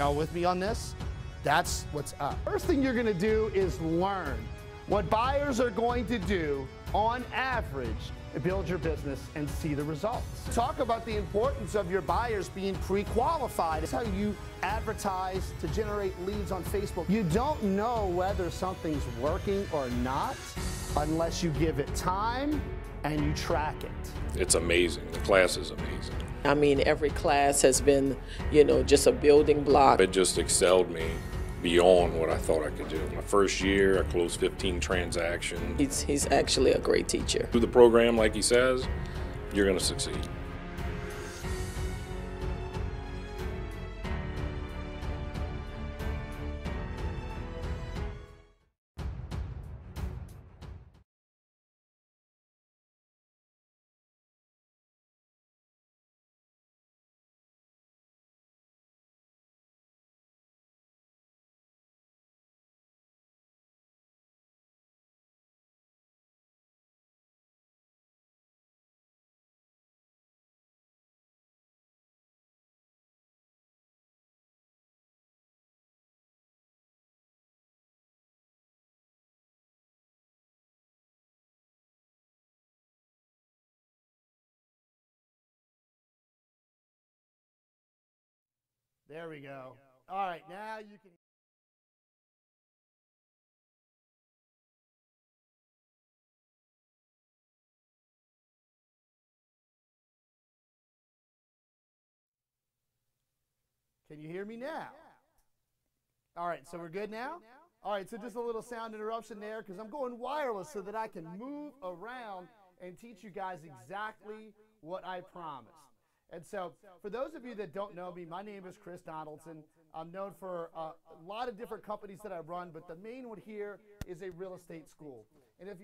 Y'all with me on this? That's what's up. First thing you're gonna do is learn what buyers are going to do on average to build your business and see the results. Talk about the importance of your buyers being pre-qualified. It's how you advertise to generate leads on Facebook. You don't know whether something's working or not unless you give it time and you track it. It's amazing. The class is amazing. I mean, every class has been, just a building block. It just excelled me beyond what I thought I could do. My first year, I closed 15 transactions. He's actually a great teacher. Through the program, like he says, you're going to succeed. There we go. All right, now you can. Can you hear me now? All right, so we're good now? All right, so just a little sound interruption there because I'm going wireless so that I can move around and teach you guys exactly what I promised. And so, for those of you that don't know me, my name is Chris Donaldson. I'm known for a lot of different companies that I run, but the main one here is a real estate school. And if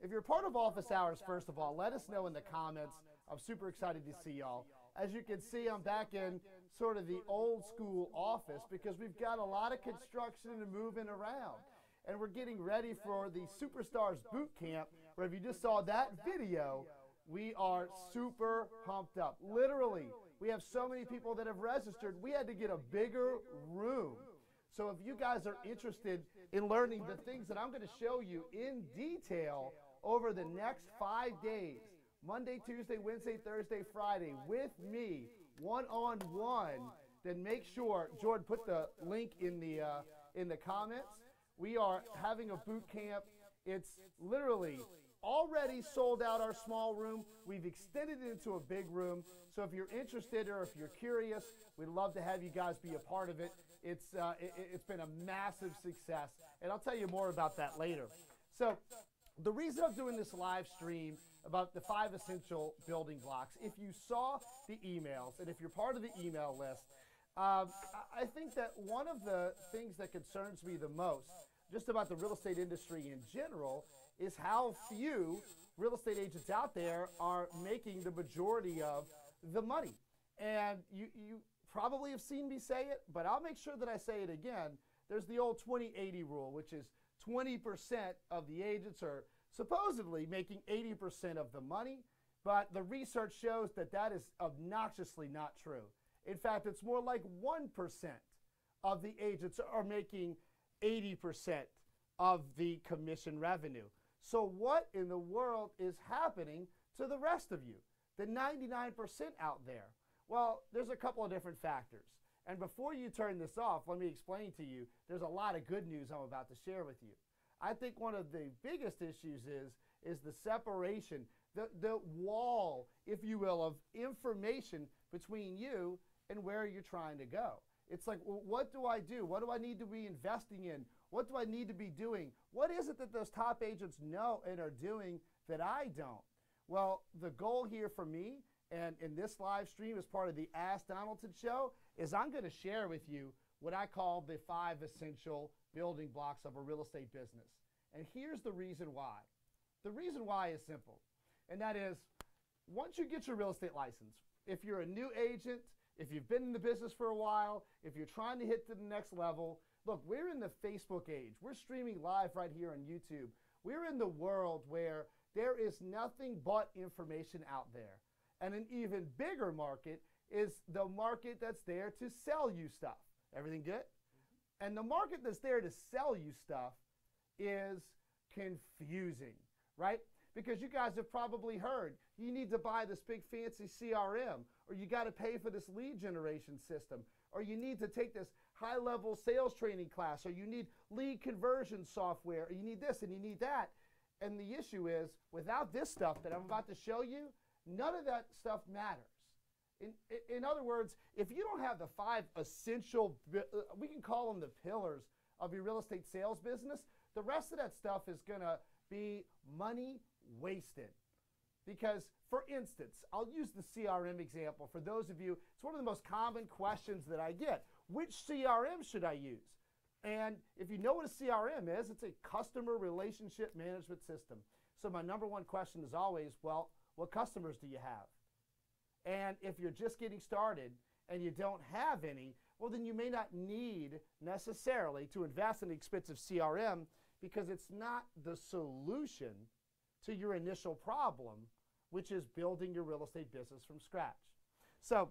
you're part of office hours, first of all, let us know in the comments. I'm super excited to see y'all. As you can see, I'm back in sort of the old school office because we've got a lot of construction and moving around. And we're getting ready for the Superstars Boot Camp, where if you just saw that video, we are super pumped up. Literally, we have so many people that have registered, we had to get a bigger room. So if you guys are interested in learning the things that I'm going to show you in detail over the next 5 days, Monday, Tuesday, Wednesday, Thursday, Friday, with me, one-on-one, then make sure, Jordan, put the link in the comments. We are having a boot camp. It's literally already sold out our small room. We've extended it into a big room. So if you're interested or if you're curious, we'd love to have you guys be a part of it. It's been a massive success, and I'll tell you more about that later. So the reason I'm doing this live stream about the 5 essential building blocks, if you saw the emails and if you're part of the email list, I think that one of the things that concerns me the most just about the real estate industry in general is how few real estate agents out there are making the majority of the money. And you probably have seen me say it, but I'll make sure that I say it again. There's the old 20-80 rule, which is 20% of the agents are supposedly making 80% of the money, but the research shows that that is obnoxiously not true. In fact, it's more like 1% of the agents are making 80% of the commission revenue. So what in the world is happening to the rest of you, the 99% out there? Well, there's a couple of different factors. And before you turn this off, let me explain to you, there's a lot of good news I'm about to share with you. I think one of the biggest issues is the separation, the wall, if you will, of information between you and where you're trying to go. It's like, well, what do I do? What do I need to be investing in? What do I need to be doing? What is it that those top agents know and are doing that I don't? Well, the goal here for me and in this live stream as part of the Ask Donaldson show is I'm going to share with you what I call the 5 essential building blocks of a real estate business. And here's the reason why. The reason why is simple, and that is once you get your real estate license, if you're a new agent, if you've been in the business for a while, if you're trying to hit to the next level, look, we're in the Facebook age. We're streaming live right here on YouTube. We're in the world where there is nothing but information out there. And an even bigger market is the market that's there to sell you stuff. Everything good? And the market that's there to sell you stuff is confusing, right? Because you guys have probably heard you need to buy this big fancy CRM, or you got to pay for this lead generation system, or you need to take this high-level sales training class, or you need lead conversion software, or you need this and you need that. And the issue is, without this stuff that I'm about to show you, none of that stuff matters. In other words, if you don't have the 5 essential, we can call them the pillars of your real estate sales business, the rest of that stuff is going to be money wasted. Because, for instance, I'll use the CRM example. For those of you, it's one of the most common questions that I get. Which CRM should I use? And if you know what a CRM is, it's a customer relationship management system. So my number one question is always, well, what customers do you have? And if you're just getting started and you don't have any, well, then you may not need necessarily to invest in an expensive CRM, because it's not the solution to your initial problem, which is building your real estate business from scratch. So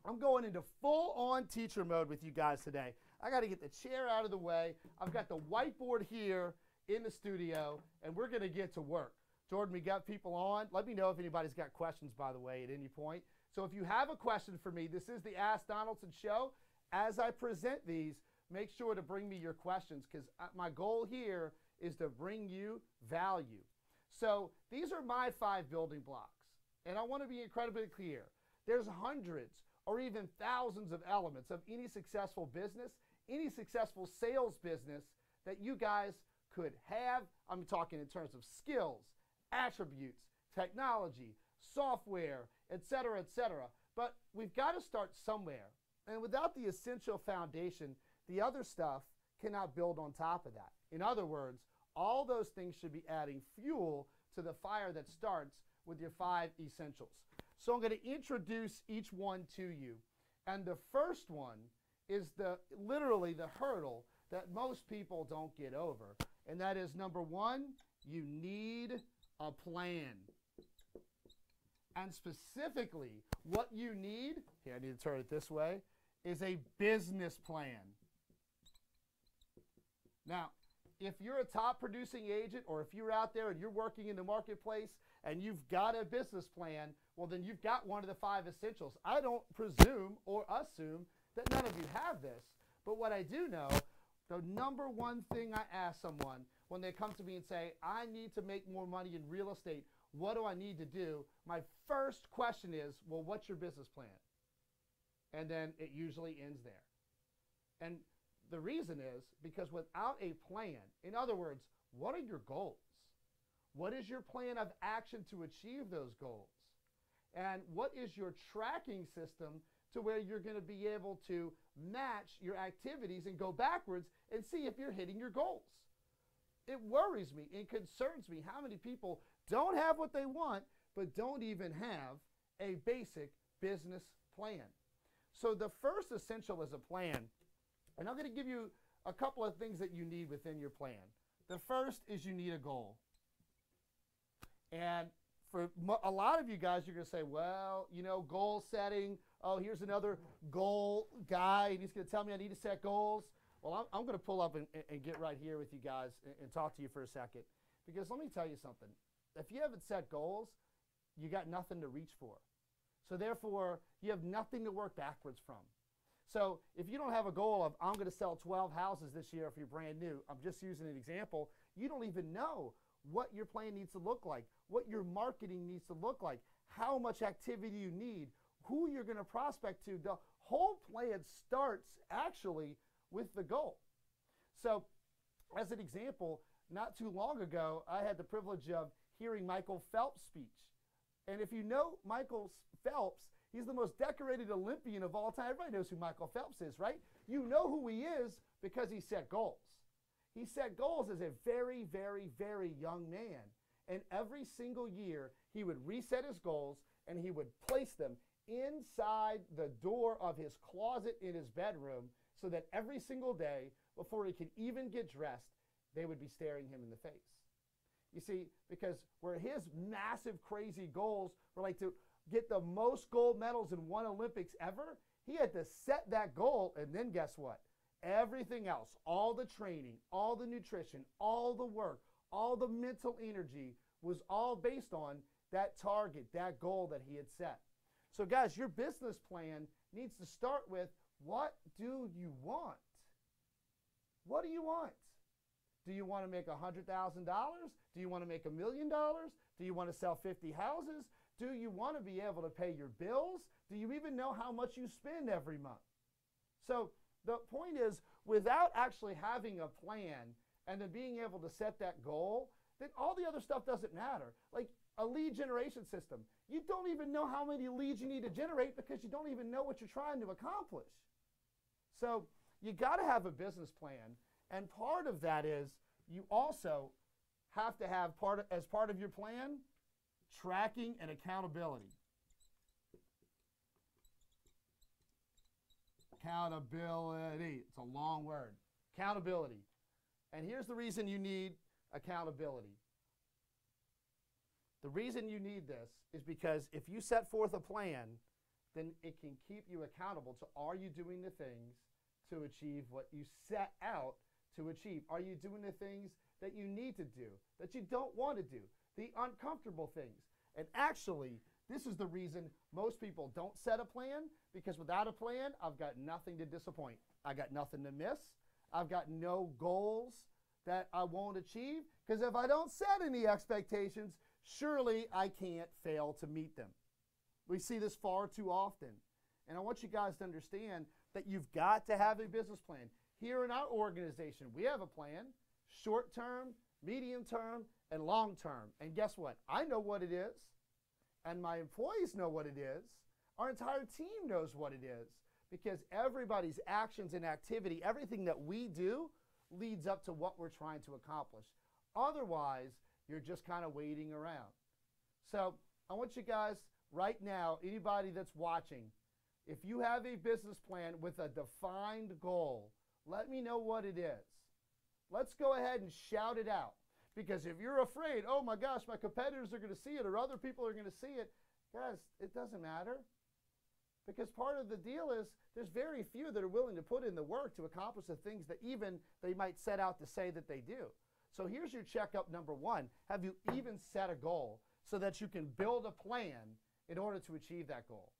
I'm going into full-on teacher mode with you guys today. I got to get the chair out of the way. I've got the whiteboard here in the studio, and we're going to get to work. Jordan, we got people on. Let me know if anybody's got questions, by the way, at any point. So if you have a question for me, this is the Ask Donaldson Show. As I present these, make sure to bring me your questions, because my goal here is to bring you value. So these are my 5 building blocks, and I want to be incredibly clear. There's hundreds or even thousands of elements of any successful business, any successful sales business that you guys could have. I'm talking in terms of skills, attributes, technology, software, etc., etc. But we've got to start somewhere. And without the essential foundation, the other stuff cannot build on top of that. In other words, all those things should be adding fuel to the fire that starts with your 5 essentials. So I'm going to introduce each one to you. And the first one is literally the hurdle that most people don't get over. And that is, number 1, you need a plan. And specifically, what you need, here I need to turn it this way, is a business plan. Now, if you're a top producing agent, or if you're out there and you're working in the marketplace and you've got a business plan, well, then you've got one of the 5 essentials. I don't presume or assume that none of you have this, but what I do know, the number one thing I ask someone when they come to me and say, I need to make more money in real estate, what do I need to do? My first question is, well, what's your business plan? And then it usually ends there. And the reason is because without a plan, in other words, what are your goals? What is your plan of action to achieve those goals? And what is your tracking system to where you're going to be able to match your activities and go backwards and see if you're hitting your goals? It worries me and concerns me how many people don't have what they want, but don't even have a basic business plan. So the first essential is a plan. And I'm going to give you a couple of things that you need within your plan. The first is you need a goal. And for a lot of you guys, you're going to say, well, you know, goal setting. Oh, here's another goal guy, and he's going to tell me I need to set goals. Well, I'm going to pull up and get right here with you guys and talk to you for a second. Because let me tell you something. If you haven't set goals, you got nothing to reach for. So therefore, you have nothing to work backwards from. So if you don't have a goal of, I'm going to sell 12 houses this year if you're brand new, I'm just using an example, you don't even know what your plan needs to look like, what your marketing needs to look like, how much activity you need, who you're going to prospect to. The whole plan starts actually with the goal. So as an example, not too long ago, I had the privilege of hearing Michael Phelps' speech. And if you know Michael Phelps, he's the most decorated Olympian of all time. Everybody knows who Michael Phelps is, right? You know who he is because he set goals. He set goals as a very, very, very young man. And every single year, he would reset his goals and he would place them inside the door of his closet in his bedroom so that every single day, before he could even get dressed, they would be staring him in the face. You see, because where his massive, crazy goals were like to get the most gold medals in one Olympics ever, he had to set that goal, and then guess what? Everything else, all the training, all the nutrition, all the work, all the mental energy was all based on that target, that goal that he had set. So guys, your business plan needs to start with, what do you want? What do you want? Do you want to make $100,000? Do you want to make $1 million? Do you want to sell 50 houses? Do you want to be able to pay your bills? Do you even know how much you spend every month? So the point is, without actually having a plan and then being able to set that goal, then all the other stuff doesn't matter. Like a lead generation system. You don't even know how many leads you need to generate because you don't even know what you're trying to accomplish. So you got to have a business plan, and part of that is you also have to have as part of your plan, tracking and accountability. Accountability. It's a long word. Accountability. And here's the reason you need accountability. The reason you need this is because if you set forth a plan, then it can keep you accountable to, are you doing the things to achieve what you set out to achieve? Are you doing the things that you need to do, that you don't want to do, the uncomfortable things? And actually, this is the reason most people don't set a plan, because without a plan, I've got nothing to disappoint. I got nothing to miss. I've got no goals that I won't achieve, because if I don't set any expectations, surely I can't fail to meet them. We see this far too often. And I want you guys to understand that you've got to have a business plan. Here in our organization, we have a plan, short term, medium term, and long term. And guess what? I know what it is, and my employees know what it is. Our entire team knows what it is, because everybody's actions and activity, everything that we do, leads up to what we're trying to accomplish. Otherwise, you're just kind of waiting around. So I want you guys right now, anybody that's watching, if you have a business plan with a defined goal, let me know what it is. Let's go ahead and shout it out. Because if you're afraid, oh my gosh, my competitors are going to see it or other people are going to see it, guys, it doesn't matter. Because part of the deal is there's very few that are willing to put in the work to accomplish the things that even they might set out to say that they do. So here's your checkup number one. Have you even set a goal so that you can build a plan in order to achieve that goal?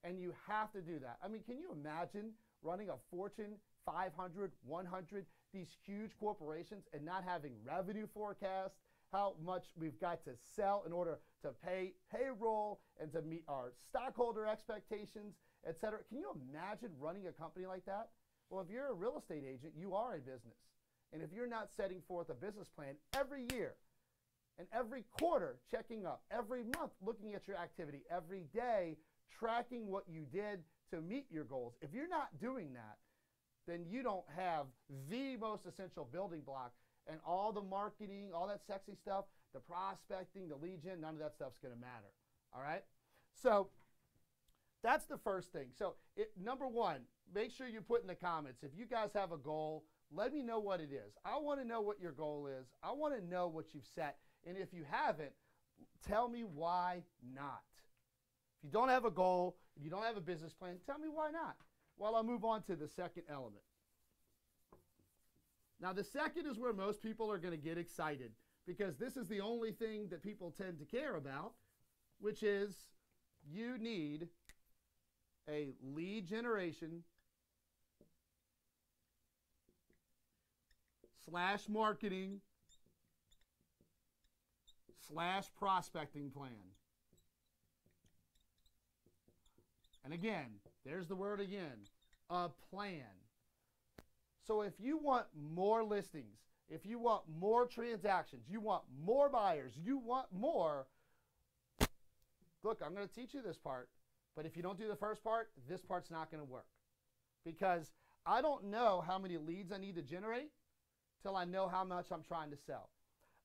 And you have to do that. I mean, can you imagine running a Fortune 500, 100, these huge corporations and not having revenue forecasts, how much we've got to sell in order to pay payroll and to meet our stockholder expectations, et cetera? Can you imagine running a company like that? Well, if you're a real estate agent, you are a business. And if you're not setting forth a business plan every year and every quarter, checking up, every month, looking at your activity, every day, tracking what you did to meet your goals, if you're not doing that, then you don't have the most essential building block. And all the marketing, all that sexy stuff, the prospecting, the lead gen, none of that stuff's going to matter. All right? So that's the first thing. So number one, make sure you put in the comments, if you guys have a goal, let me know what it is. I want to know what your goal is. I want to know what you've set. And if you haven't, tell me why not. If you don't have a goal, if you don't have a business plan, tell me why not. Well, I'll move on to the second element. Now, the second is where most people are going to get excited, because this is the only thing that people tend to care about, which is you need a lead generation / marketing / prospecting plan. And again, there's the word again, a plan. So if you want more listings, if you want more transactions, you want more buyers, you want more, look, I'm going to teach you this part, but if you don't do the first part, this part's not going to work. Because I don't know how many leads I need to generate till I know how much I'm trying to sell.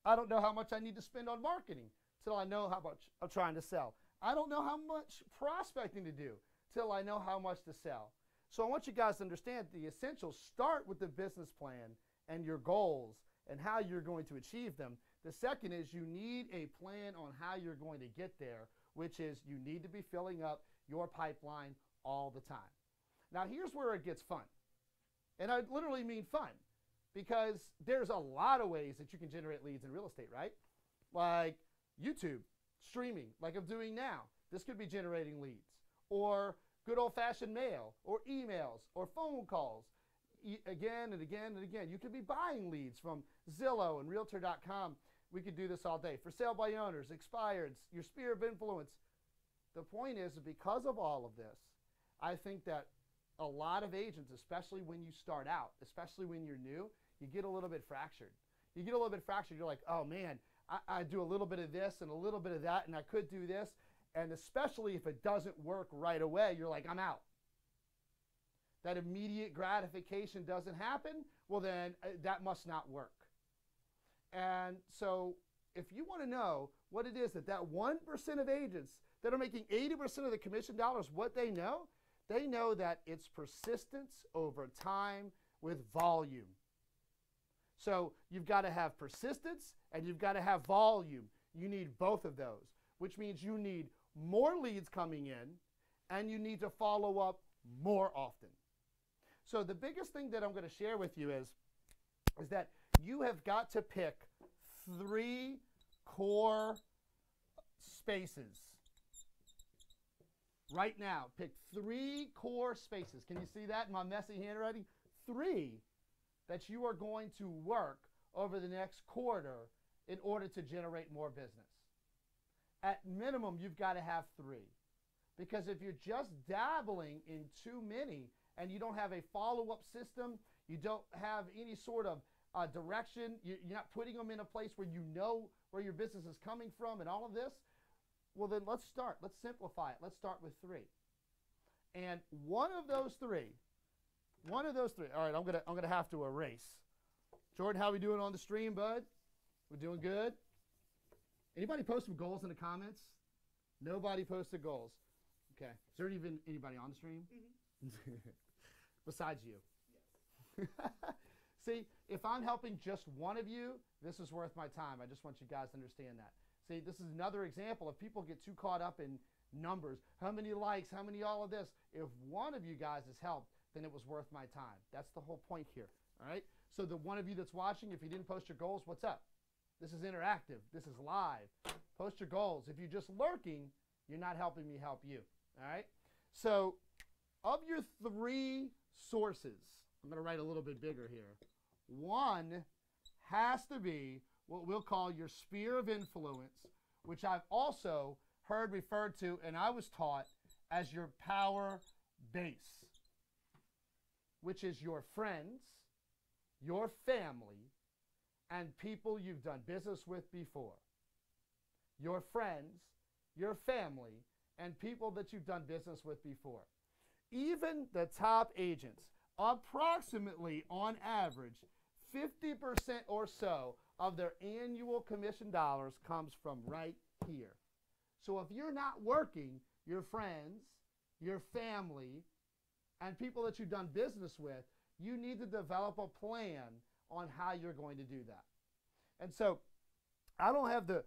I don't know how much I need to spend on marketing till I know how much I'm trying to sell. I don't know how much prospecting to do till I know how much to sell. So I want you guys to understand the essentials start with the business plan and your goals and how you're going to achieve them. The second is you need a plan on how you're going to get there, which is you need to be filling up your pipeline all the time. Now, here's where it gets fun. And I literally mean fun, because there's a lot of ways that you can generate leads in real estate, right? Like YouTube, streaming, like I'm doing now. This could be generating leads. Or good old-fashioned mail, or emails, or phone calls, again and again and again. You could be buying leads from Zillow and Realtor.com. We could do this all day. For sale by owners, expireds, your sphere of influence. The point is, because of all of this, I think that a lot of agents, especially when you start out, especially when you're new, you get a little bit fractured. You get a little bit fractured. You're like, oh man, I do a little bit of this and a little bit of that, and I could do this. And especially if it doesn't work right away, you're like, I'm out. That immediate gratification doesn't happen, well then that must not work. And so if you want to know what it is that 1% of agents that are making 80% of the commission dollars, what they know that it's persistence over time with volume. So you've got to have persistence and you've got to have volume. You need both of those, which means you need more leads coming in and you need to follow up more often. So the biggest thing that I'm going to share with you is that you have got to pick 3 core spaces. Right now, pick 3 core spaces. Can you see that in my messy handwriting? 3 that you are going to work over the next quarter in order to generate more business. At minimum, you've got to have 3. Because if you're just dabbling in too many and you don't have a follow-up system, you don't have any sort of direction, you're not putting them in a place where you know where your business is coming from and all of this, well then let's start. Let's simplify it. Let's start with 3. And one of those three, all right, I'm gonna have to erase. Jordan, how we doing on the stream, bud? We're doing good? Anybody post some goals in the comments? Nobody posted goals. Okay. Is there even anybody on the stream? Mm-hmm. Besides you? Yes. See, if I'm helping just one of you, this is worth my time. I just want you guys to understand that. See, this is another example. If people get too caught up in numbers, how many likes, how many all of this, if one of you guys has helped, then it was worth my time. That's the whole point here. All right? So the one of you that's watching, if you didn't post your goals, what's up? This is interactive. This is live. Post your goals. If you're just lurking, you're not helping me help you. All right? So of your 3 sources, I'm going to write a little bit bigger here. One has to be what we'll call your sphere of influence, which I've also heard referred to and I was taught as your power base, which is your friends, your family, and people you've done business with before. Your friends, your family, and people that you've done business with before. Even the top agents, approximately on average, 50% or so of their annual commission dollars comes from right here. So if you're not working, your friends, your family, and people that you've done business with, you need to develop a plan on how you're going to do that. And so I don't have the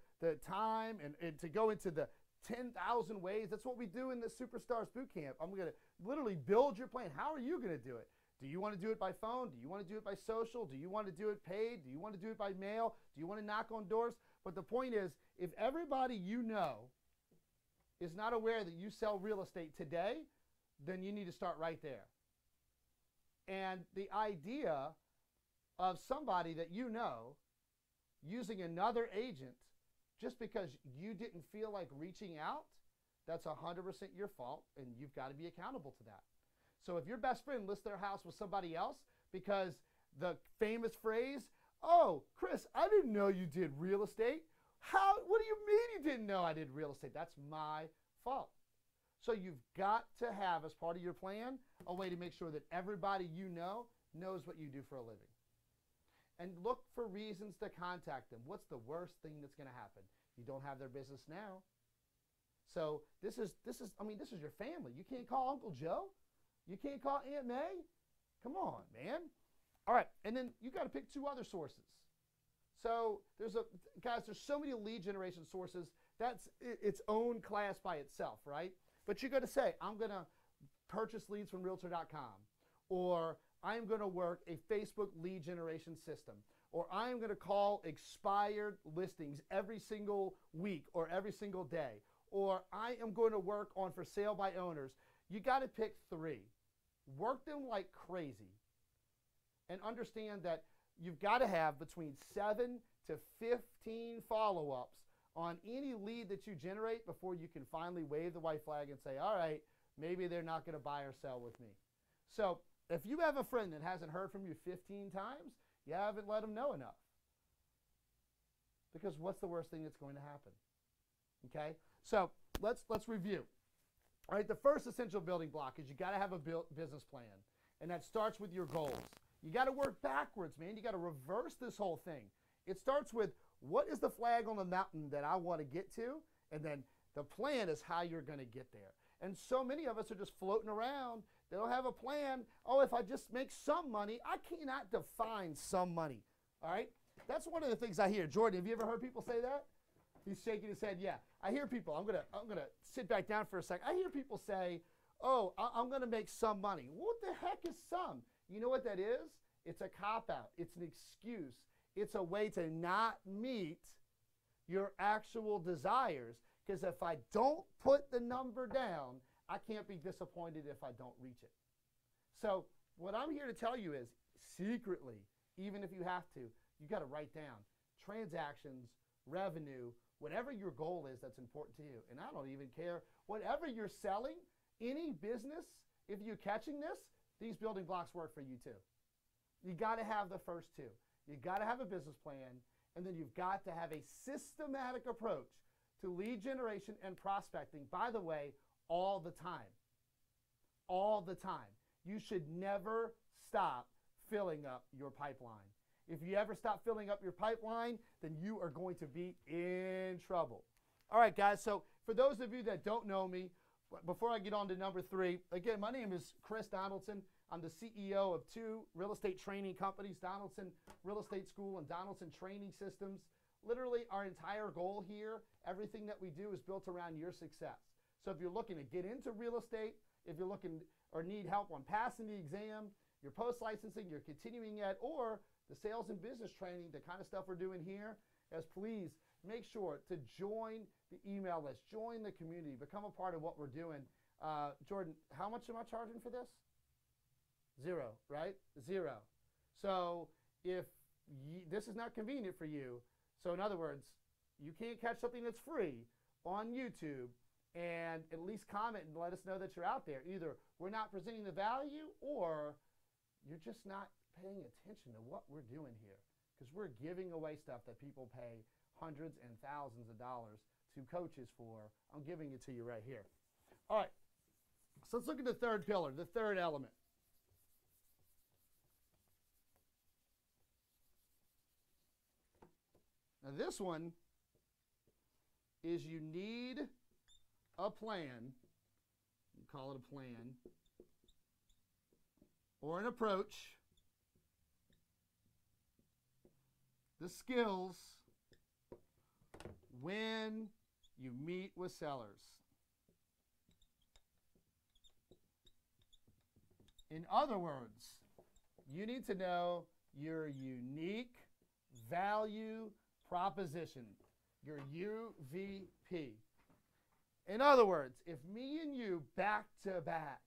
time and to go into the 10,000 ways. That's what we do in the Superstars Bootcamp. I'm going to literally build your plan. How are you going to do it? Do you want to do it by phone? Do you want to do it by social? Do you want to do it paid? Do you want to do it by mail? Do you want to knock on doors? But the point is, if everybody you know is not aware that you sell real estate today, then you need to start right there. And the idea of somebody that you know using another agent just because you didn't feel like reaching out, that's 100% your fault, and you've got to be accountable to that. So if your best friend lists their house with somebody else because the famous phrase, oh, Chris, I didn't know you did real estate. What do you mean you didn't know I did real estate? That's my fault. So you've got to have, as part of your plan, a way to make sure that everybody you know knows what you do for a living. And look for reasons to contact them. What's the worst thing that's going to happen? You don't have their business now. So this is your family. You can't call Uncle Joe. You can't call Aunt May. Come on, man. All right, and then you got to pick 2 other sources. So there's so many lead generation sources That's its own class by itself, right? But you're going to say, I'm going to purchase leads from realtor.com, or I'm going to work a Facebook lead generation system, or I'm going to call expired listings every single week or every single day, or I am going to work on for sale by owners. You got to pick 3. Work them like crazy, and understand that you've got to have between 7 to 15 follow-ups on any lead that you generate before you can finally wave the white flag and say, all right, maybe they're not going to buy or sell with me. So if you have a friend that hasn't heard from you 15 times, you haven't let them know enough. Because what's the worst thing that's going to happen? Okay? So let's review. All right, the first essential building block is you got to have a business plan, and that starts with your goals. You got to work backwards, man. You got to reverse this whole thing. It starts with, what is the flag on the mountain that I want to get to? And then the plan is how you're going to get there. And so many of us are just floating around. They don't have a plan. Oh, if I just make some money, I cannot define some money. All right? That's one of the things I hear. Jordan, have you ever heard people say that? He's shaking his head. Yeah, I hear people. I'm gonna sit back down for a second. I hear people say, "Oh, I'm gonna make some money." What the heck is some? You know what that is? It's a cop-out. It's an excuse. It's a way to not meet your actual desires. Because if I don't put the number down, I can't be disappointed if I don't reach it. So what I'm here to tell you is, secretly, even if you have to, you got to write down transactions, revenue, whatever your goal is that's important to you. And I don't even care. Whatever you're selling, any business, if you're catching this, these building blocks work for you too. You got to have the first 2. You got to have a business plan, and then you've got to have a systematic approach to lead generation and prospecting, by the way, all the time. All the time. You should never stop filling up your pipeline. If you ever stop filling up your pipeline, then you are going to be in trouble. All right, guys, so for those of you that don't know me, before I get on to number 3, again, my name is Chris Donaldson. I'm the CEO of 2 real estate training companies, Donaldson Real Estate School and Donaldson Training Systems. Literally, our entire goal here, everything that we do is built around your success. So if you're looking to get into real estate, if you're looking or need help on passing the exam, your post-licensing, your continuing ed, or the sales and business training, the kind of stuff we're doing here, please make sure to join the email list, join the community, become a part of what we're doing. Jordan, how much am I charging for this? 0, right? 0. So if this is not convenient for you, so in other words, you can't catch something that's free on YouTube and at least comment and let us know that you're out there. Either we're not presenting the value, or you're just not paying attention to what we're doing here, because we're giving away stuff that people pay hundreds and thousands of dollars to coaches for. I'm giving it to you right here. All right, so let's look at the third pillar, the third element. Now this one is, you need a plan. We call it a plan or an approach, the skills when you meet with sellers. In other words, you need to know your unique value proposition, your UVP. In other words, if me and you back to back,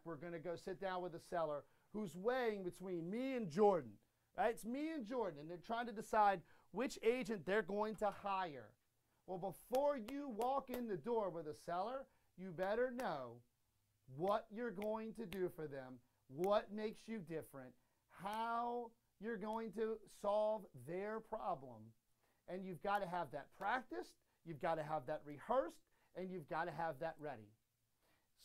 we're going to go sit down with a seller who's weighing between me and Jordan, right? It's me and Jordan, and they're trying to decide which agent they're going to hire. Well, before you walk in the door with a seller, you better know what you're going to do for them, what makes you different, how you're going to solve their problem. And you've got to have that practiced, you've got to have that rehearsed, and you've got to have that ready.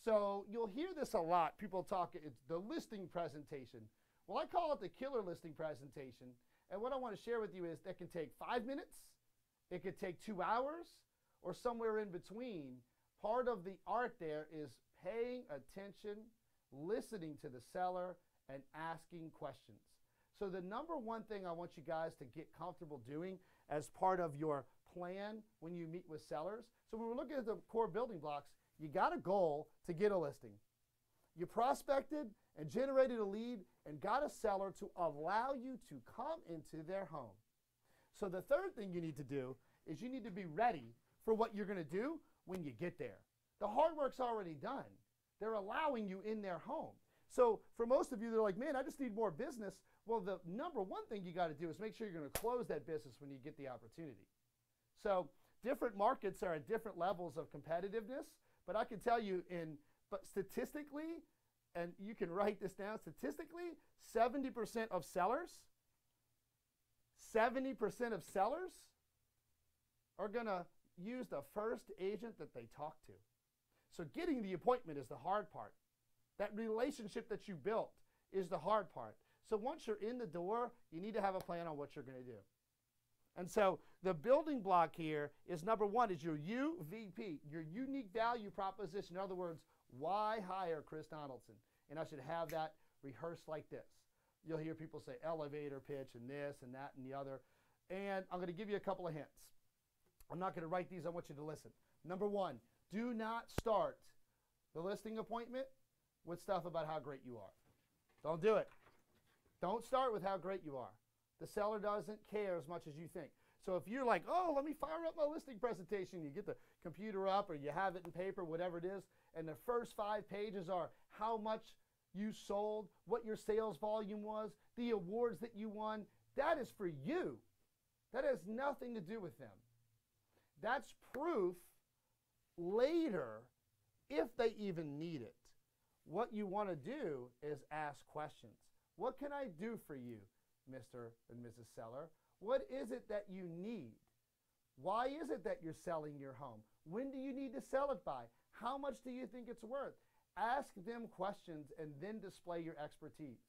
So you'll hear this a lot. People talk, it's the listing presentation. Well, I call it the killer listing presentation. And what I want to share with you is that can take 5 minutes, it could take 2 hours, or somewhere in between. Part of the art there is paying attention, listening to the seller, and asking questions. So the number one thing I want you guys to get comfortable doing as part of your plan when you meet with sellers. So when we're looking at the core building blocks, you got a goal to get a listing. You prospected and generated a lead and got a seller to allow you to come into their home. So the third thing you need to do is you need to be ready for what you're going to do when you get there. The hard work's already done. They're allowing you in their home. So for most of you, they're like, man, I just need more business. Well, the number one thing you got to do is make sure you're going to close that business when you get the opportunity. So different markets are at different levels of competitiveness, but I can tell you but statistically, and you can write this down, statistically, 70% of sellers are going to use the first agent that they talk to. So getting the appointment is the hard part. That relationship that you built is the hard part. So once you're in the door, you need to have a plan on what you're going to do. And so the building block here is number one is your UVP, your unique value proposition. In other words, why hire Chris Donaldson? And I should have that rehearsed like this. You'll hear people say elevator pitch and this and that and the other. And I'm going to give you a couple of hints. I'm not going to write these. I want you to listen. Number one, do not start the listing appointment with stuff about how great you are. Don't do it. Don't start with how great you are. The seller doesn't care as much as you think. So if you're like, oh, let me fire up my listing presentation, you get the computer up or you have it in paper, whatever it is, and the first 5 pages are how much you sold, what your sales volume was, the awards that you won, that is for you. That has nothing to do with them. That's proof later, if they even need it. What you want to do is ask questions. What can I do for you, Mr. and Mrs. Seller? What is it that you need? Why is it that you're selling your home? When do you need to sell it by? How much do you think it's worth? Ask them questions and then display your expertise.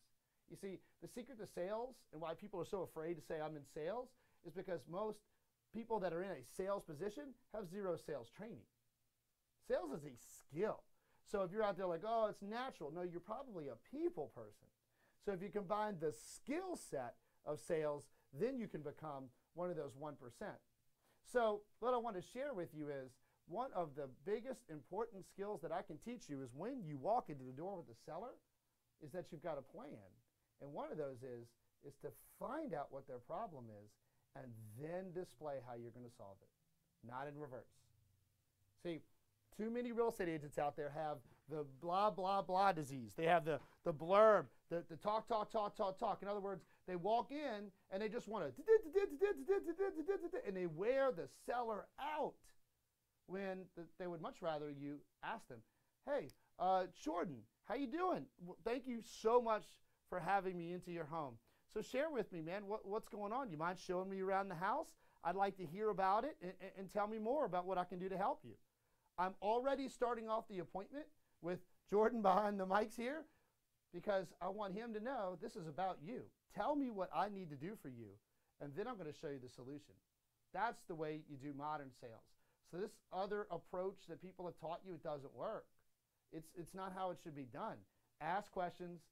You see, the secret to sales and why people are so afraid to say I'm in sales is because most people that are in a sales position have 0 sales training. Sales is a skill. So if you're out there like, oh, it's natural. No, you're probably a people person. So if you combine the skill set of sales, then you can become one of those 1%. So what I want to share with you is one of the biggest important skills that I can teach you is when you walk into the door with the seller is that you've got a plan. And one of those is to find out what their problem is and then display how you're going to solve it, not in reverse. See, too many real estate agents out there have the blah, blah, blah disease. They have the blurb, the talk. In other words, they walk in and they just want to, and they wear the seller out when they would much rather you ask them, hey, Jordan, how you doing? Well, thank you so much for having me into your home. So share with me, man, what's going on? You mind showing me around the house? I'd like to hear about it and tell me more about what I can do to help you. I'm already starting off the appointment with Jordan behind the mics here because I want him to know this is about you. Tell me what I need to do for you, and then I'm going to show you the solution. That's the way you do modern sales. So this other approach that people have taught you, it doesn't work. It's not how it should be done. Ask questions,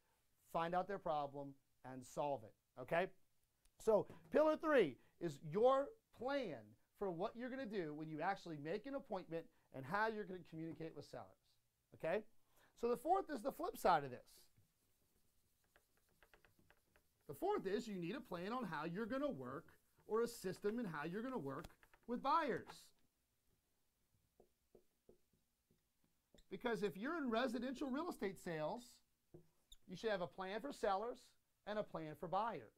find out their problem, and solve it, okay? So pillar 3 is your plan for what you're going to do when you actually make an appointment and how you're going to communicate with sellers, okay? So the 4th is the flip side of this. The 4th is you need a plan on how you're going to work or a system and how you're going to work with buyers. Because if you're in residential real estate sales, you should have a plan for sellers and a plan for buyers.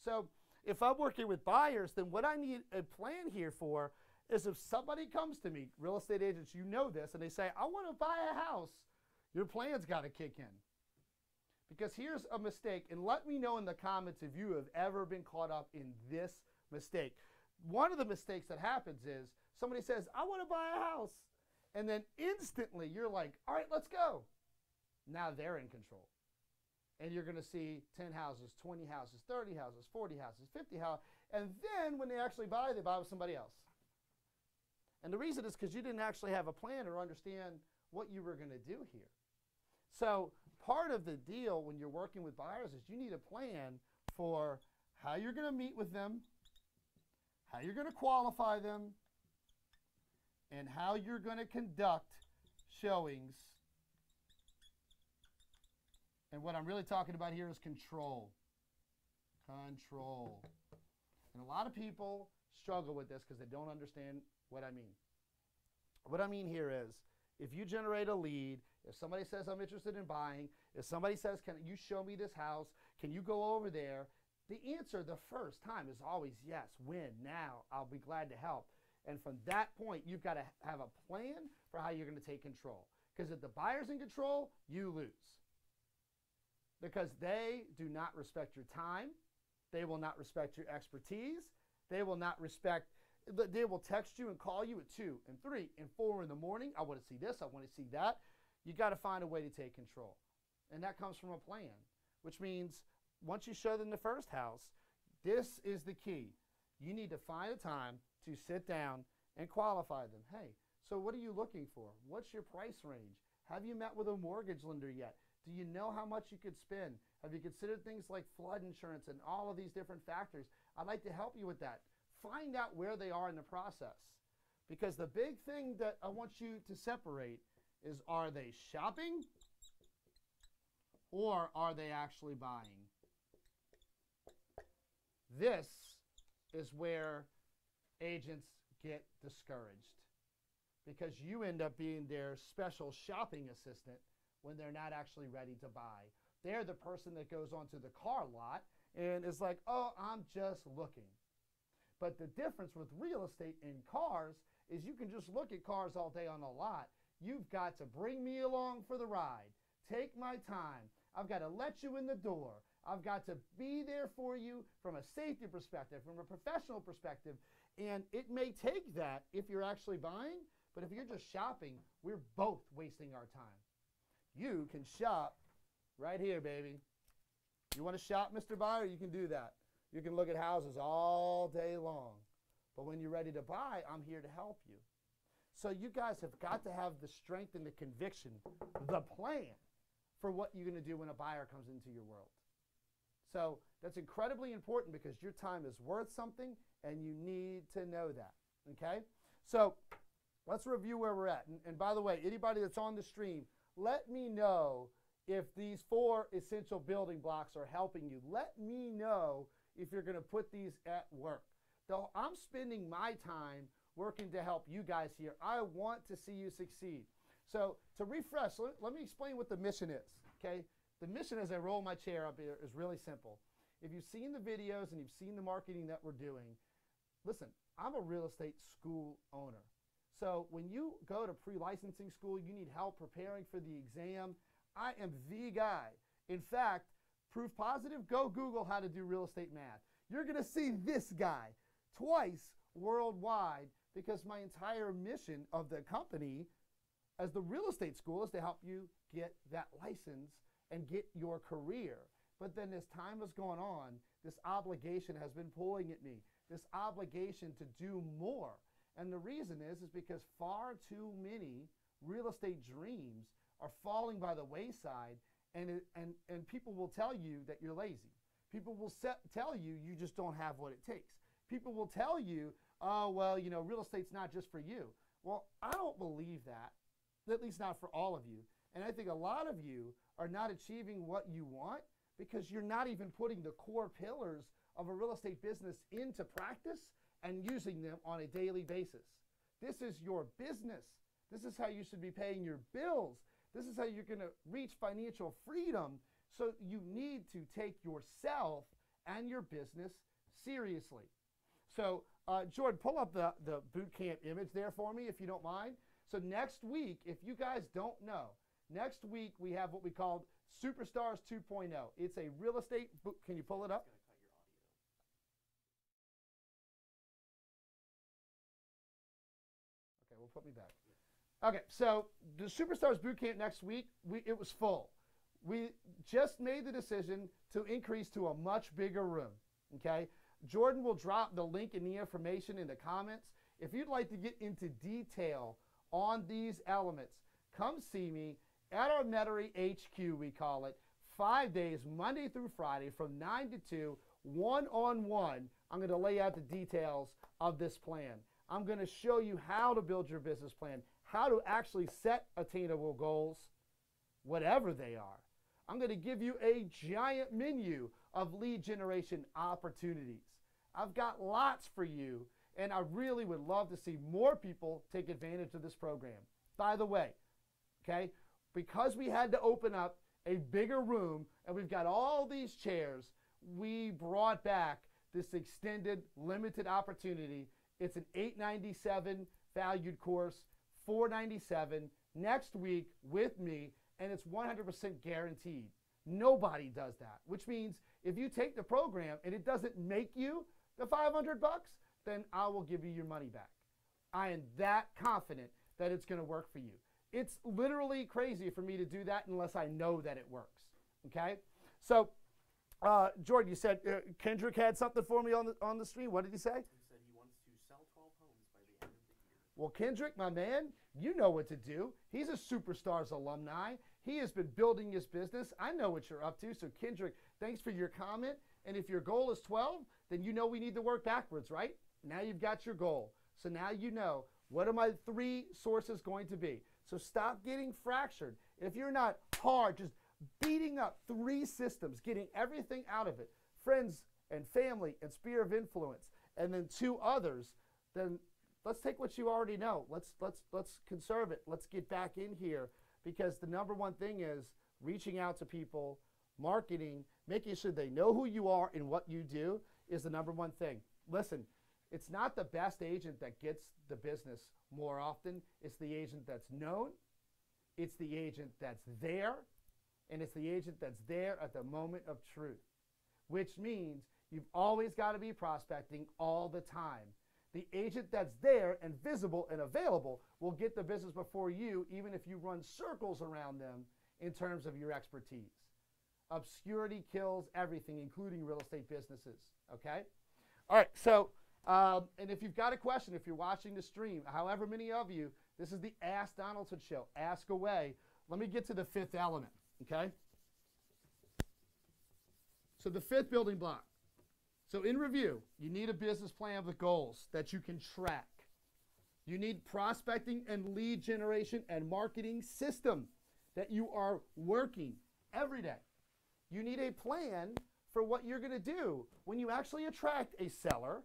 So if I'm working with buyers, then what I need a plan here for is if somebody comes to me, real estate agents, you know this, and they say, I want to buy a house, your plan's got to kick in. Because here's a mistake, and let me know in the comments if you have ever been caught up in this mistake. One of the mistakes that happens is somebody says, I want to buy a house. And then instantly you're like, all right, let's go. Now they're in control. And you're going to see 10 houses, 20 houses, 30 houses, 40 houses, 50 houses. And then when they actually buy, they buy with somebody else. And the reason is because you didn't actually have a plan or understand what you were going to do here. So part of the deal when you're working with buyers is you need a plan for how you're going to meet with them, how you're going to qualify them, and how you're going to conduct showings. And what I'm really talking about here is control. Control. And a lot of people struggle with this because they don't understand what I mean. What I mean here is, if you generate a lead, if somebody says, I'm interested in buying, if somebody says, can you show me this house? Can you go over there? The answer the first time is always yes. When? Now. I'll be glad to help. And from that point, you've got to have a plan for how you're going to take control. Because if the buyer's in control, you lose. Because they do not respect your time. They will not respect your expertise. They will not respect, they will text you and call you at 2 and 3 and 4 in the morning. I want to see this. I want to see that. You got to find a way to take control. And that comes from a plan, which means once you show them the first house, this is the key. You need to find a time to sit down and qualify them. Hey, so what are you looking for? What's your price range? Have you met with a mortgage lender yet? Do you know how much you could spend? Have you considered things like flood insurance and all of these different factors? I'd like to help you with that. Find out where they are in the process. Because the big thing that I want you to separate is, are they shopping or are they actually buying? This is where agents get discouraged, because you end up being their special shopping assistant when they're not actually ready to buy. They're the person that goes onto the car lot and is like, oh, I'm just looking. But the difference with real estate and cars is you can just look at cars all day on a lot. You've got to bring me along for the ride. Take my time. I've got to let you in the door. I've got to be there for you from a safety perspective, from a professional perspective. And it may take that if you're actually buying, but if you're just shopping, we're both wasting our time. You can shop right here, baby. You want to shop, Mr. Buyer? You can do that. You can look at houses all day long. But when you're ready to buy, I'm here to help you. So you guys have got to have the strength and the conviction, the plan for what you're going to do when a buyer comes into your world. So that's incredibly important, because your time is worth something and you need to know that, okay? So let's review where we're at. And by the way, anybody that's on the stream, let me know if these 4 essential building blocks are helping you. Let me know if you're going to put these at work. Though I'm spending my time working to help you guys here. I want to see you succeed. So to refresh, let me explain what the mission is, okay? The mission, as I roll my chair up here, is really simple. If you've seen the videos and you've seen the marketing that we're doing, listen, I'm a real estate school owner. So when you go to pre-licensing school, you need help preparing for the exam, I am the guy. In fact, proof positive, go Google how to do real estate math. You're going to see this guy twice worldwide, because my entire mission of the company as the real estate school is to help you get that license and get your career. But then as time has gone on, this obligation has been pulling at me, this obligation to do more. And the reason is because far too many real estate dreams are falling by the wayside, and people will tell you that you're lazy. People will tell you you just don't have what it takes. People will tell you, oh, well, you know, real estate's not just for you. Well, I don't believe that, at least not for all of you. And I think a lot of you are not achieving what you want because you're not even putting the core pillars of a real estate business into practice and using them on a daily basis. This is your business. This is how you should be paying your bills. This is how you're going to reach financial freedom. So you need to take yourself and your business seriously. So Jordan, pull up the boot camp image there for me, if you don't mind. So next week, if you guys don't know, next week we have what we call Superstars 2.0. It's a real estate boot. Can you pull it up? Okay, well, put me back. Okay, so the Superstars Bootcamp next week, it was full. We just made the decision to increase to a much bigger room, okay? Jordan will drop the link in the information in the comments. If you'd like to get into detail on these elements, come see me at our Metairie HQ, we call it, 5 days, Monday through Friday, from 9 to 2, one-on-one. I'm going to lay out the details of this plan. I'm going to show you how to build your business plan, how to actually set attainable goals, whatever they are. I'm going to give you a giant menu of lead generation opportunities. I've got lots for you, and I really would love to see more people take advantage of this program. By the way, okay, because we had to open up a bigger room and we've got all these chairs, we brought back this extended limited opportunity. It's an $897 valued course, $497 next week with me, and it's 100% guaranteed. Nobody does that, which means if you take the program and it doesn't make you the $500, then I will give you your money back. I am that confident that it's going to work for you. It's literally crazy for me to do that unless I know that it works. Okay? So, Jordan, you said Kendrick had something for me on the stream. What did he say? He said he wants to sell 12 homes by the end of the year. Well, Kendrick, my man, you know what to do. He's a Superstars alumni. He has been building his business. I know what you're up to. So, Kendrick, thanks for your comment. And if your goal is 12, then you know we need to work backwards, right? Now you've got your goal. So now you know, what are my 3 sources going to be? So stop getting fractured. If you're not hard, just beating up 3 systems, getting everything out of it, friends and family and sphere of influence, and then 2 others, then let's take what you already know. Let's conserve it. Let's get back in here, because the number one thing is reaching out to people, marketing, making sure they know who you are and what you do is the number one thing. Listen, it's not the best agent that gets the business more often. It's the agent that's known. It's the agent that's there. And it's the agent that's there at the moment of truth, which means you've always got to be prospecting all the time. The agent that's there and visible and available will get the business before you, even if you run circles around them in terms of your expertise. Obscurity kills everything, including real estate businesses, okay? All right, so, and if you've got a question, if you're watching the stream, however many of you, this is the Ask Donaldson show. Ask away. Let me get to the 5th element, okay? So the 5th building block. So in review, you need a business plan with goals that you can track. You need prospecting and lead generation and marketing system that you are working every day. You need a plan for what you're going to do when you actually attract a seller,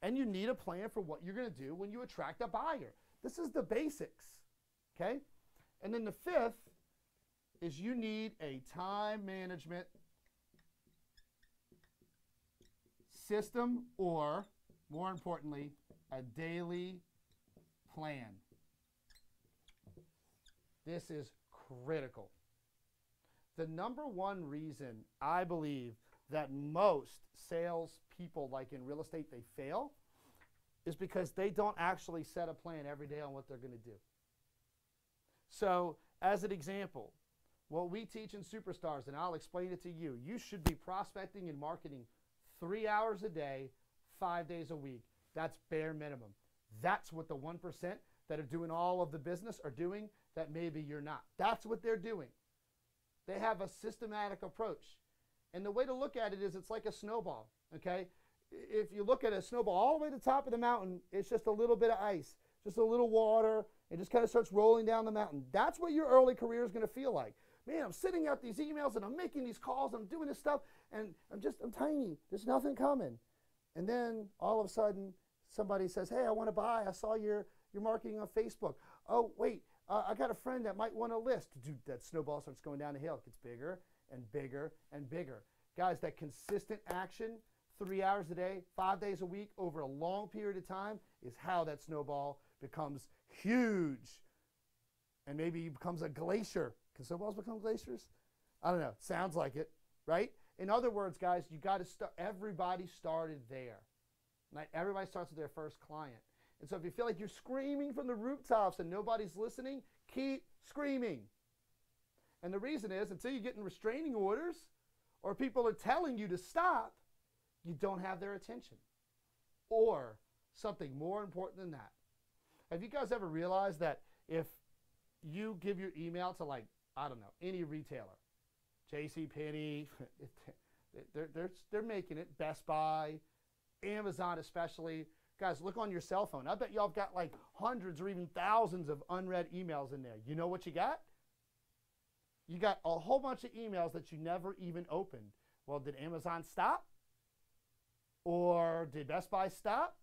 and you need a plan for what you're going to do when you attract a buyer. This is the basics, okay? And then the 5th is you need a time management system, or more importantly, a daily plan. This is critical. The number one reason I believe that most sales people, like in real estate, they fail is because they don't actually set a plan every day on what they're going to do. So as an example, what we teach in Superstars, and I'll explain it to you, you should be prospecting and marketing 3 hours a day, 5 days a week. That's bare minimum. That's what the 1% that are doing all of the business are doing that maybe you're not. That's what they're doing. They have a systematic approach. And the way to look at it is it's like a snowball, okay? If you look at a snowball all the way to the top of the mountain, it's just a little bit of ice, just a little water, and just kind of starts rolling down the mountain. That's what your early career is going to feel like. Man, I'm sending out these emails and I'm making these calls, I'm doing this stuff, and I'm tiny. There's nothing coming. And then all of a sudden, somebody says, hey, I want to buy. I saw your marketing on Facebook. Oh, wait, I got a friend that might want to list. Dude, that snowball starts going down the hill. It gets bigger and bigger and bigger. Guys, that consistent action, 3 hours a day, 5 days a week, over a long period of time, is how that snowball becomes huge. And maybe it becomes a glacier. Can snowballs become glaciers? I don't know. Sounds like it, right? In other words, guys, you got to start. Everybody started there. Right? Everybody starts with their first client. And so if you feel like you're screaming from the rooftops and nobody's listening, keep screaming. And the reason is, until you get in restraining orders or people are telling you to stop, you don't have their attention. Or something more important than that. Have you guys ever realized that if you give your email to, like, I don't know, any retailer, JCPenney, they're making it. Best Buy, Amazon especially. Guys, look on your cell phone. I bet y'all have got like hundreds or even thousands of unread emails in there. You know what you got? You got a whole bunch of emails that you never even opened. Well, did Amazon stop? Or did Best Buy stop?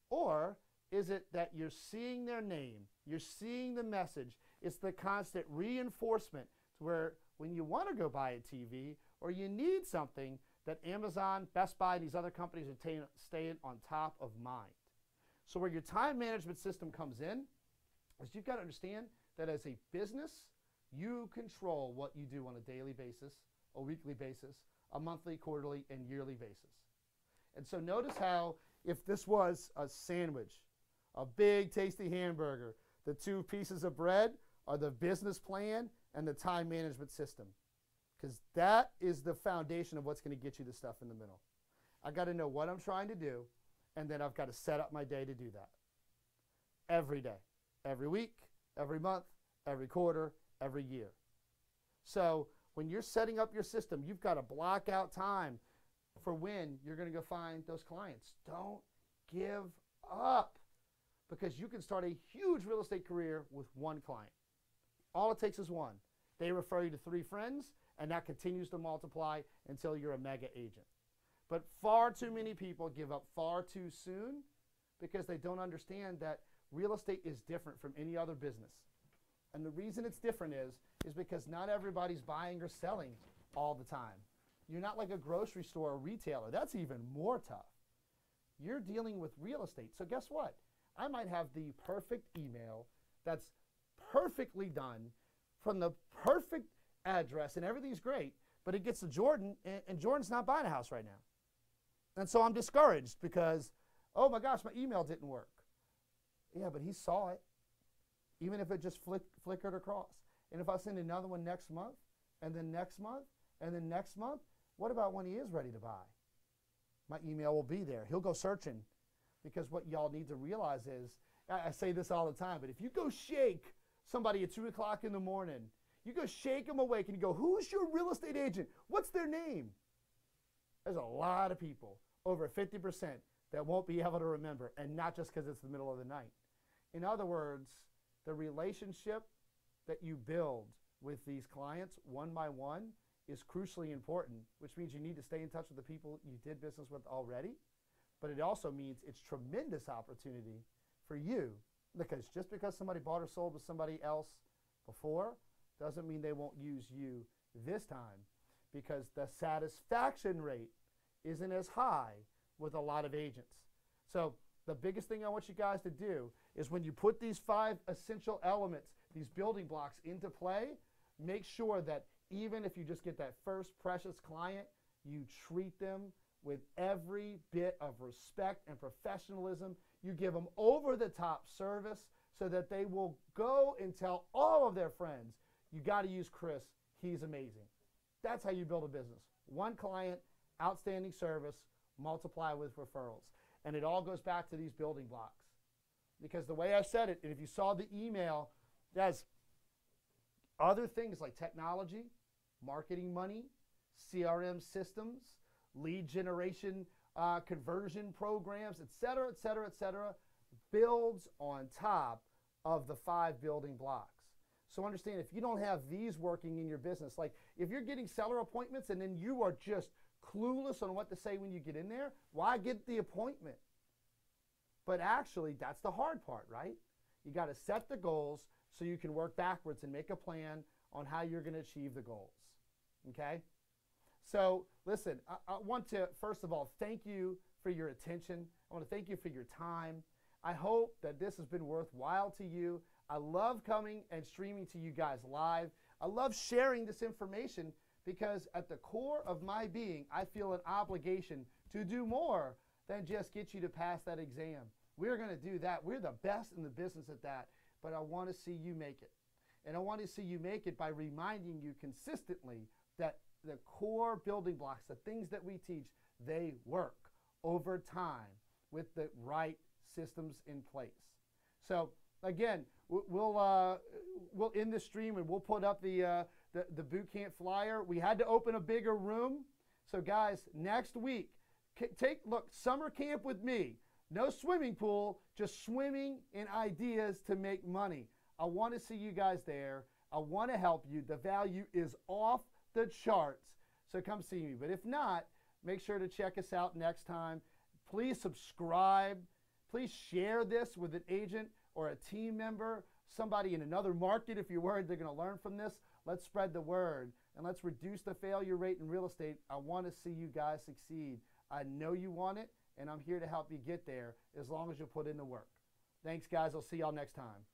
Or is it that you're seeing their name? You're seeing the message. It's the constant reinforcement to where when you want to go buy a TV or you need something, that Amazon, Best Buy, these other companies are staying on top of mind. So where your time management system comes in is you've got to understand that as a business, you control what you do on a daily basis, a weekly basis, a monthly, quarterly, and yearly basis. And so notice how if this was a sandwich, a big tasty hamburger, the two pieces of bread are the business plan and the time management system. Because that is the foundation of what's going to get you the stuff in the middle. I got to know what I'm trying to do, and then I've got to set up my day to do that. Every day, every week, every month, every quarter, every year. So when you're setting up your system, you've got to block out time for when you're going to go find those clients. Don't give up, because you can start a huge real estate career with one client. All it takes is one. They refer you to 3 friends, and that continues to multiply until you're a mega agent. But far too many people give up far too soon because they don't understand that real estate is different from any other business. And the reason it's different is because not everybody's buying or selling all the time. You're not like a grocery store or retailer. That's even more tough. You're dealing with real estate. So guess what? I might have the perfect email that's perfectly done from the perfect address and everything's great, but it gets to Jordan and Jordan's not buying a house right now. And so I'm discouraged because, oh my gosh, my email didn't work. Yeah, but he saw it, even if it just flickered across. And if I send another one next month, and then next month, and then next month, what about when he is ready to buy? My email will be there. He'll go searching, because what y'all need to realize is, I say this all the time, but if you go shake somebody at 2 o'clock in the morning, you go shake them awake and you go, who's your real estate agent? What's their name? There's a lot of people, over 50%, that won't be able to remember, and not just because it's the middle of the night. In other words, the relationship that you build with these clients one by one is crucially important, which means you need to stay in touch with the people you did business with already, but it also means it's tremendous opportunity for you, because just because somebody bought or sold with somebody else before doesn't mean they won't use you this time, because the satisfaction rate isn't as high with a lot of agents. So the biggest thing I want you guys to do is when you put these 5 essential elements, these building blocks into play, make sure that even if you just get that first precious client, you treat them with every bit of respect and professionalism. You give them over-the-top service so that they will go and tell all of their friends, you got to use Chris. He's amazing. That's how you build a business. One client, outstanding service, multiply with referrals. And it all goes back to these building blocks. Because the way I said it, and if you saw the email, there's other things like technology, marketing money, CRM systems, lead generation, conversion programs, et cetera, et cetera, et cetera, builds on top of the 5 building blocks. So understand, if you don't have these working in your business, like if you're getting seller appointments and then you are just clueless on what to say when you get in there, why get the appointment? But actually, that's the hard part, right? You got to set the goals so you can work backwards and make a plan on how you're going to achieve the goals, okay? So listen, I want to, first of all, thank you for your attention. I want to thank you for your time. I hope that this has been worthwhile to you. I love coming and streaming to you guys live. I love sharing this information because at the core of my being, I feel an obligation to do more than just get you to pass that exam. We're going to do that. We're the best in the business at that, but I want to see you make it. And I want to see you make it by reminding you consistently that the core building blocks, the things that we teach, they work over time with the right systems in place. So again, we'll end the stream and we'll put up the the boot camp flyer. We had to open a bigger room. So guys, next week, look, summer camp with me. No swimming pool, just swimming and ideas to make money. I want to see you guys there. I want to help you. The value is off the charts. So come see me. But if not, make sure to check us out next time. Please subscribe. Please share this with an agent or a team member, somebody in another market if you're worried they're going to learn from this. Let's spread the word and let's reduce the failure rate in real estate. I want to see you guys succeed. I know you want it, and I'm here to help you get there as long as you put in the work. Thanks, guys. I'll see y'all next time.